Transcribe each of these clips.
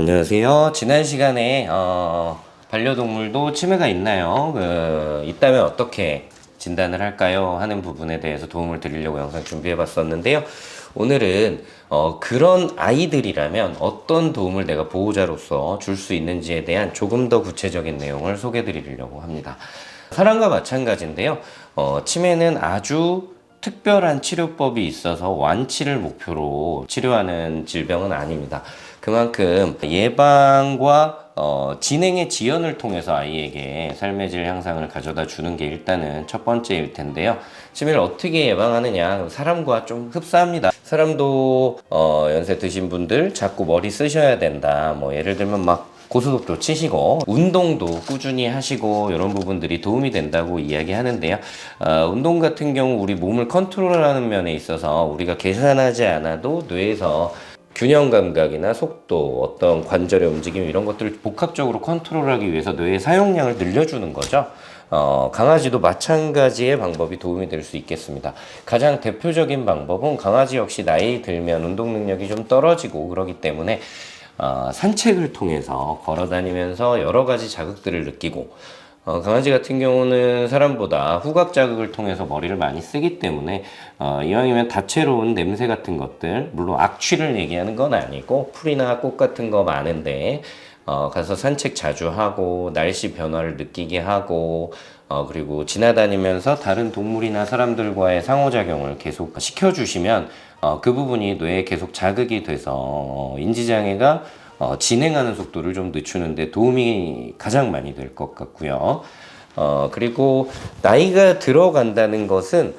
안녕하세요. 지난 시간에 반려동물도 치매가 있나요? 있다면 어떻게 진단을 할까요? 하는 부분에 대해서 도움을 드리려고 영상 준비해 봤었는데요. 오늘은 그런 아이들이라면 어떤 도움을 내가 보호자로서 줄 수 있는지에 대한 조금 더 구체적인 내용을 소개해 드리려고 합니다. 사람과 마찬가지인데요. 치매는 아주 특별한 치료법이 있어서 완치를 목표로 치료하는 질병은 아닙니다. 그만큼 예방과 진행의 지연을 통해서 아이에게 삶의 질 향상을 가져다 주는 게 일단은 첫 번째일 텐데요. 치매를 어떻게 예방하느냐, 사람과 좀 흡사합니다. 사람도 연세 드신 분들 자꾸 머리 쓰셔야 된다. 뭐 예를 들면 막 고소득도 치시고 운동도 꾸준히 하시고 이런 부분들이 도움이 된다고 이야기하는데요. 운동 같은 경우 우리 몸을 컨트롤하는 면에 있어서 우리가 계산하지 않아도 뇌에서 균형 감각이나 속도, 어떤 관절의 움직임 이런 것들을 복합적으로 컨트롤하기 위해서 뇌의 사용량을 늘려주는 거죠. 강아지도 마찬가지의 방법이 도움이 될 수 있겠습니다. 가장 대표적인 방법은 강아지 역시 나이 들면 운동 능력이 좀 떨어지고 그러기 때문에 산책을 통해서 걸어 다니면서 여러 가지 자극들을 느끼고 강아지 같은 경우는 사람보다 후각 자극을 통해서 머리를 많이 쓰기 때문에 이왕이면 다채로운 냄새 같은 것들, 물론 악취를 얘기하는 건 아니고 풀이나 꽃 같은 거 많은데 가서 산책 자주 하고 날씨 변화를 느끼게 하고 그리고 지나다니면서 다른 동물이나 사람들과의 상호작용을 계속 시켜주시면 그 부분이 뇌에 계속 자극이 돼서 인지장애가 진행하는 속도를 좀 늦추는데 도움이 가장 많이 될 것 같고요. 그리고 나이가 들어간다는 것은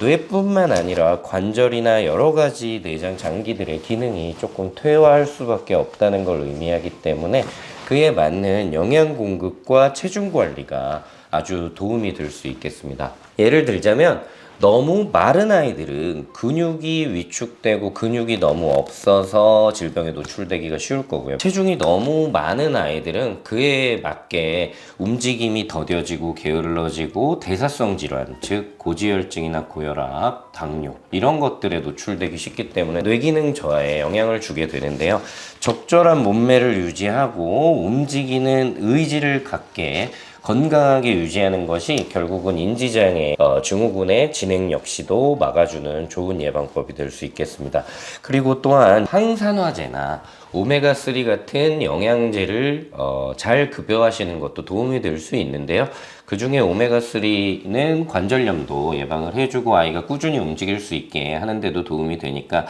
뇌뿐만 아니라 관절이나 여러 가지 내장 장기들의 기능이 조금 퇴화할 수밖에 없다는 걸 의미하기 때문에 그에 맞는 영양 공급과 체중 관리가 아주 도움이 될 수 있겠습니다. 예를 들자면 너무 마른 아이들은 근육이 위축되고 근육이 너무 없어서 질병에 노출되기가 쉬울 거고요. 체중이 너무 많은 아이들은 그에 맞게 움직임이 더뎌지고 게을러지고 대사성 질환, 즉 고지혈증이나 고혈압, 당뇨 이런 것들에 노출되기 쉽기 때문에 뇌기능 저하에 영향을 주게 되는데요. 적절한 몸매를 유지하고 움직이는 의지를 갖게 건강하게 유지하는 것이 결국은 인지장애 증후군의 진행 역시도 막아주는 좋은 예방법이 될 수 있겠습니다. 그리고 또한 항산화제나 오메가3 같은 영양제를 잘 급여하시는 것도 도움이 될 수 있는데요. 그 중에 오메가3는 관절염도 예방을 해주고 아이가 꾸준히 움직일 수 있게 하는데도 도움이 되니까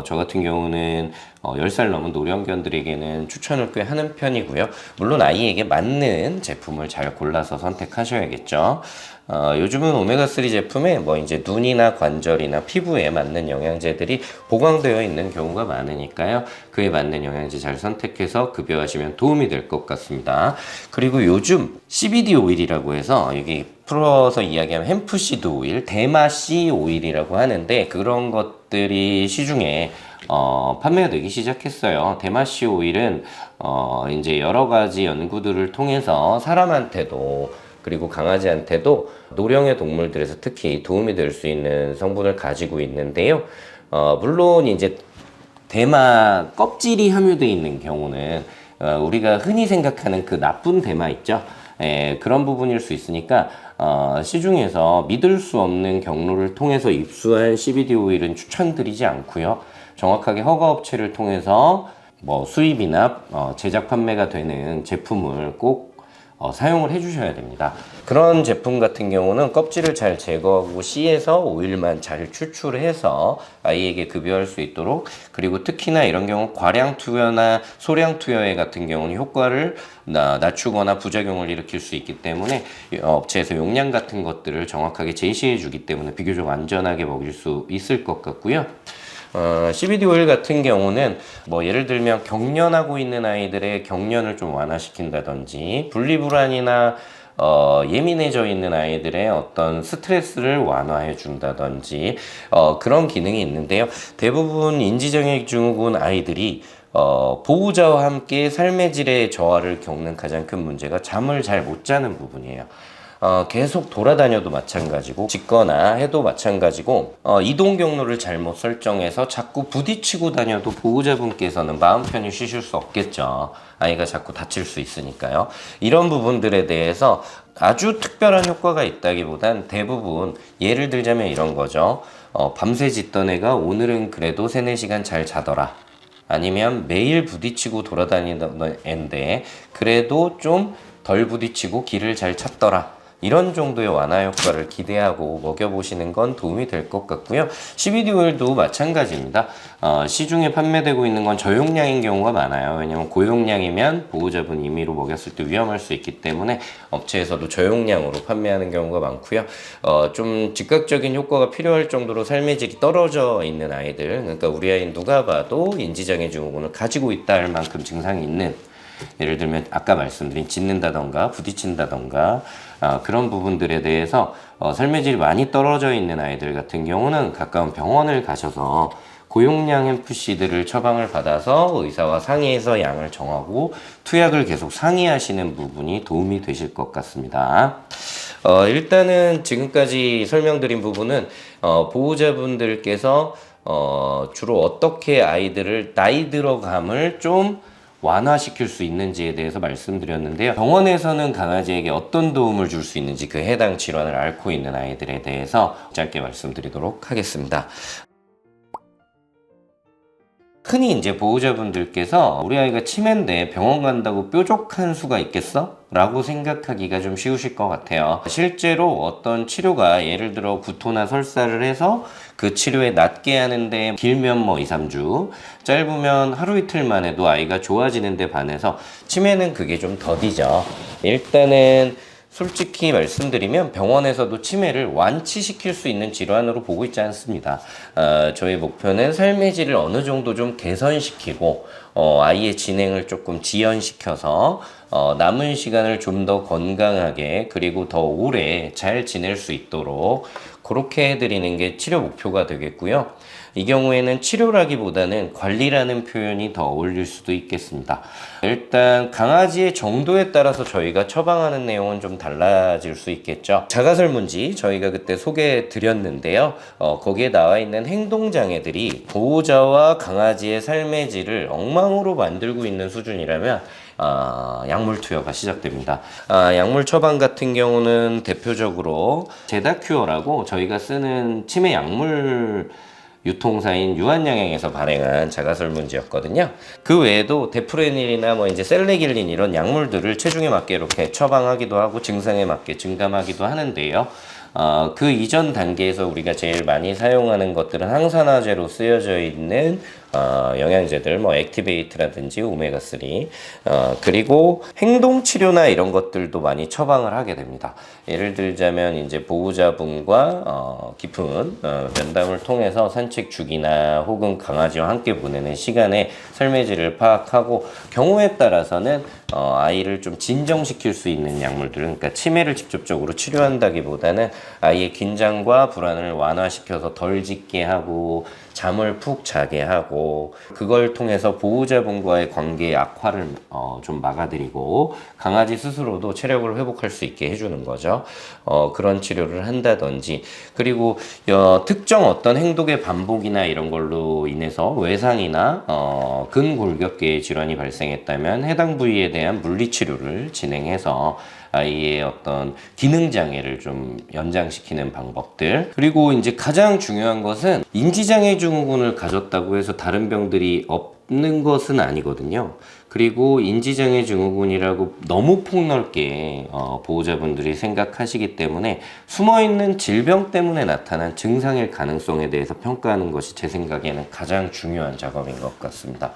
저 같은 경우는 10살 넘은 노령견들에게는 추천을 꽤 하는 편이고요. 물론 아이에게 맞는 제품을 잘 골라서 선택하셔야겠죠. 요즘은 오메가3 제품에 뭐 이제 눈이나 관절이나 피부에 맞는 영양제들이 보강되어 있는 경우가 많으니까요. 그에 맞는 영양제 잘 선택해서 급여하시면 도움이 될 것 같습니다. 그리고 요즘 CBD 오일이라고 해서 여기 풀어서 이야기하면 햄프시드 오일, 대마씨 오일이라고 하는데 그런 것들이 시중에 판매가 되기 시작했어요. 대마씨 오일은 이제 여러 가지 연구들을 통해서 사람한테도 그리고 강아지한테도 노령의 동물들에서 특히 도움이 될 수 있는 성분을 가지고 있는데요. 물론 이제 대마 껍질이 함유되어 있는 경우는 우리가 흔히 생각하는 그 나쁜 대마 있죠. 그런 부분일 수 있으니까 시중에서 믿을 수 없는 경로를 통해서 입수한 CBD 오일은 추천드리지 않고요. 정확하게 허가업체를 통해서 뭐 수입이나 제작 판매가 되는 제품을 꼭 사용을 해주셔야 됩니다. 그런 제품 같은 경우는 껍질을 잘 제거하고 씨에서 오일만 잘 추출해서 아이에게 급여할 수 있도록, 그리고 특히나 이런 경우 과량 투여나 소량 투여에 같은 경우는 효과를 낮추거나 부작용을 일으킬 수 있기 때문에 업체에서 용량 같은 것들을 정확하게 제시해 주기 때문에 비교적 안전하게 먹일 수 있을 것 같고요. CBD 오일 같은 경우는 뭐 예를 들면 경련하고 있는 아이들의 경련을 좀 완화시킨다든지 분리불안이나 예민해져 있는 아이들의 어떤 스트레스를 완화해 준다든지 그런 기능이 있는데요. 대부분 인지정액 증후군 아이들이 보호자와 함께 삶의 질의 저하를 겪는 가장 큰 문제가 잠을 잘 못 자는 부분이에요. 계속 돌아다녀도 마찬가지고 짖거나 해도 마찬가지고 이동 경로를 잘못 설정해서 자꾸 부딪히고 다녀도 보호자분께서는 마음 편히 쉬실 수 없겠죠. 아이가 자꾸 다칠 수 있으니까요. 이런 부분들에 대해서 아주 특별한 효과가 있다기보단 대부분 예를 들자면 이런 거죠. 밤새 짖던 애가 오늘은 그래도 3, 4시간 잘 자더라. 아니면 매일 부딪히고 돌아다니던 애인데 그래도 좀 덜 부딪히고 길을 잘 찾더라. 이런 정도의 완화 효과를 기대하고 먹여보시는 건 도움이 될 것 같고요. CBD 오일도 마찬가지입니다. 시중에 판매되고 있는 건 저용량인 경우가 많아요. 왜냐면 고용량이면 보호자분 임의로 먹였을 때 위험할 수 있기 때문에 업체에서도 저용량으로 판매하는 경우가 많고요. 좀 즉각적인 효과가 필요할 정도로 삶의 질이 떨어져 있는 아이들, 그러니까 우리 아이는 누가 봐도 인지장애 증후군을 가지고 있다 할 만큼 증상이 있는, 예를 들면 아까 말씀드린 짖는다던가 부딪힌다던가 그런 부분들에 대해서 삶의 질이 많이 떨어져 있는 아이들 같은 경우는 가까운 병원을 가셔서 고용량 햄프시드를 처방을 받아서 의사와 상의해서 양을 정하고 투약을 계속 상의하시는 부분이 도움이 되실 것 같습니다. 일단은 지금까지 설명드린 부분은 보호자분들께서 주로 어떻게 아이들을 나이 들어감을 좀 완화시킬 수 있는지에 대해서 말씀드렸는데요. 병원에서는 강아지에게 어떤 도움을 줄 수 있는지 그 해당 질환을 앓고 있는 아이들에 대해서 짧게 말씀드리도록 하겠습니다. 흔히 이제 보호자분들께서 우리 아이가 치매인데 병원 간다고 뾰족한 수가 있겠어? 라고 생각하기가 좀 쉬우실 것 같아요. 실제로 어떤 치료가 예를 들어 구토나 설사를 해서 그 치료에 낫게 하는데 길면 뭐 2, 3주, 짧으면 하루 이틀만 해도 아이가 좋아지는데 반해서 치매는 그게 좀 더디죠. 일단은 솔직히 말씀드리면 병원에서도 치매를 완치시킬 수 있는 질환으로 보고 있지 않습니다. 저희 목표는 삶의 질을 어느 정도 좀 개선시키고 아이의 진행을 조금 지연시켜서 남은 시간을 좀 더 건강하게 그리고 더 오래 잘 지낼 수 있도록 그렇게 해드리는 게 치료 목표가 되겠고요. 이 경우에는 치료라기보다는 관리라는 표현이 더 어울릴 수도 있겠습니다. 일단 강아지의 정도에 따라서 저희가 처방하는 내용은 좀 달라질 수 있겠죠. 자가설문지 저희가 그때 소개해 드렸는데요. 거기에 나와 있는 행동장애들이 보호자와 강아지의 삶의 질을 엉망으로 만들고 있는 수준이라면 약물 투여가 시작됩니다. 약물 처방 같은 경우는 대표적으로 제다큐어라고 저희가 쓰는 치매 약물 유통사인 유한양행에서 발행한 자가설문지였거든요. 그 외에도 데프레닐이나 뭐 이제 셀레길린 이런 약물들을 체중에 맞게 이렇게 처방하기도 하고 증상에 맞게 증감하기도 하는데요. 그 이전 단계에서 우리가 제일 많이 사용하는 것들은 항산화제로 쓰여져 있는 영양제들, 뭐 액티베이트라든지 오메가3, 그리고 행동치료나 이런 것들도 많이 처방을 하게 됩니다. 예를 들자면 이제 보호자분과 깊은 면담을 통해서 산책 주기나 혹은 강아지와 함께 보내는 시간에 삶의 질을 파악하고 경우에 따라서는 아이를 좀 진정시킬 수 있는 약물들은, 그러니까 치매를 직접적으로 치료한다기보다는 아이의 긴장과 불안을 완화시켜서 덜 짖게 하고 잠을 푹 자게 하고 그걸 통해서 보호자분과의 관계의 악화를 좀 막아드리고 강아지 스스로도 체력을 회복할 수 있게 해주는 거죠. 그런 치료를 한다든지, 그리고 특정 어떤 행동의 반복이나 이런 걸로 인해서 외상이나 근골격계의 질환이 발생했다면 해당 부위에 대한 물리치료를 진행해서 아이의 어떤 기능장애를 좀 연장시키는 방법들. 그리고 이제 가장 중요한 것은 인지장애 증후군을 가졌다고 해서 다른 병들이 없는 것은 아니거든요. 그리고 인지장애 증후군이라고 너무 폭넓게 보호자분들이 생각하시기 때문에 숨어있는 질병 때문에 나타난 증상일 가능성에 대해서 평가하는 것이 제 생각에는 가장 중요한 작업인 것 같습니다.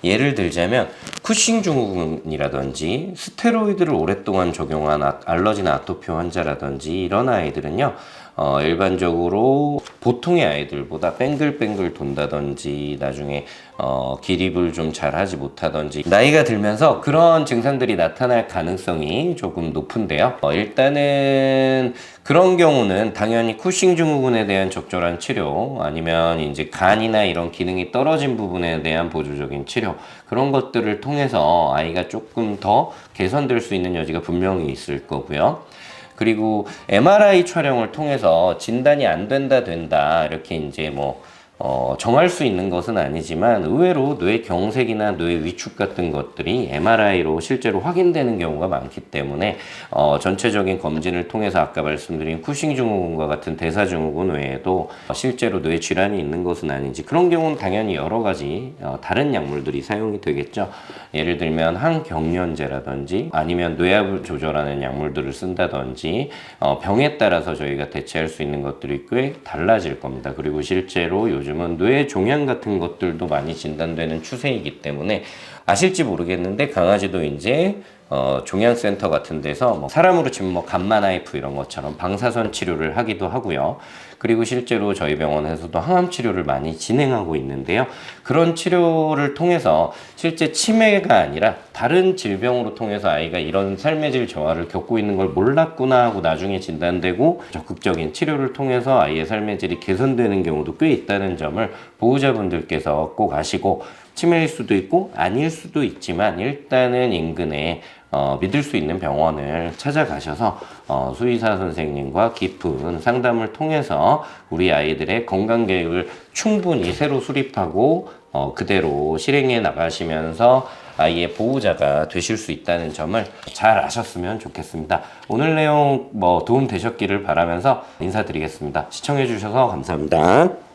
예를 들자면 쿠싱 증후군이라든지 스테로이드를 오랫동안 적용한 알러지나 아토피 환자라든지 이런 아이들은요, 일반적으로 보통의 아이들보다 뱅글뱅글 돈다든지 나중에 기립을 좀 잘하지 못하든지 나이가 들면서 그런 증상들이 나타날 가능성이 조금 높은데요. 일단은 그런 경우는 당연히 쿠싱 증후군에 대한 적절한 치료, 아니면 이제 간이나 이런 기능이 떨어진 부분에 대한 보조적인 치료, 그런 것들을 통해서 아이가 조금 더 개선될 수 있는 여지가 분명히 있을 거고요. 그리고 MRI 촬영을 통해서 진단이 안 된다 이렇게 이제 뭐 정할 수 있는 것은 아니지만 의외로 뇌 경색이나 뇌 위축 같은 것들이 MRI로 실제로 확인되는 경우가 많기 때문에 전체적인 검진을 통해서 아까 말씀드린 쿠싱 증후군과 같은 대사 증후군 외에도 실제로 뇌 질환이 있는 것은 아닌지, 그런 경우는 당연히 여러 가지 다른 약물들이 사용이 되겠죠. 예를 들면 항경련제라든지 아니면 뇌압을 조절하는 약물들을 쓴다든지 병에 따라서 저희가 대체할 수 있는 것들이 꽤 달라질 겁니다. 그리고 실제로 요즘은 뇌 종양 같은 것들도 많이 진단되는 추세이기 때문에 아실지 모르겠는데 강아지도 이제 종양센터 같은 데서 뭐 사람으로 치면 뭐 감마나이프 이런 것처럼 방사선 치료를 하기도 하고요. 그리고 실제로 저희 병원에서도 항암 치료를 많이 진행하고 있는데요. 그런 치료를 통해서 실제 치매가 아니라 다른 질병으로 통해서 아이가 이런 삶의 질 저하를 겪고 있는 걸 몰랐구나 하고 나중에 진단되고 적극적인 치료를 통해서 아이의 삶의 질이 개선되는 경우도 꽤 있다는 점을 보호자분들께서 꼭 아시고, 치매일 수도 있고 아닐 수도 있지만 일단은 인근에 믿을 수 있는 병원을 찾아가셔서 수의사 선생님과 깊은 상담을 통해서 우리 아이들의 건강 계획을 충분히 새로 수립하고 그대로 실행해 나가시면서 아이의 보호자가 되실 수 있다는 점을 잘 아셨으면 좋겠습니다. 오늘 내용 도움 되셨기를 바라면서 인사드리겠습니다. 시청해 주셔서 감사합니다.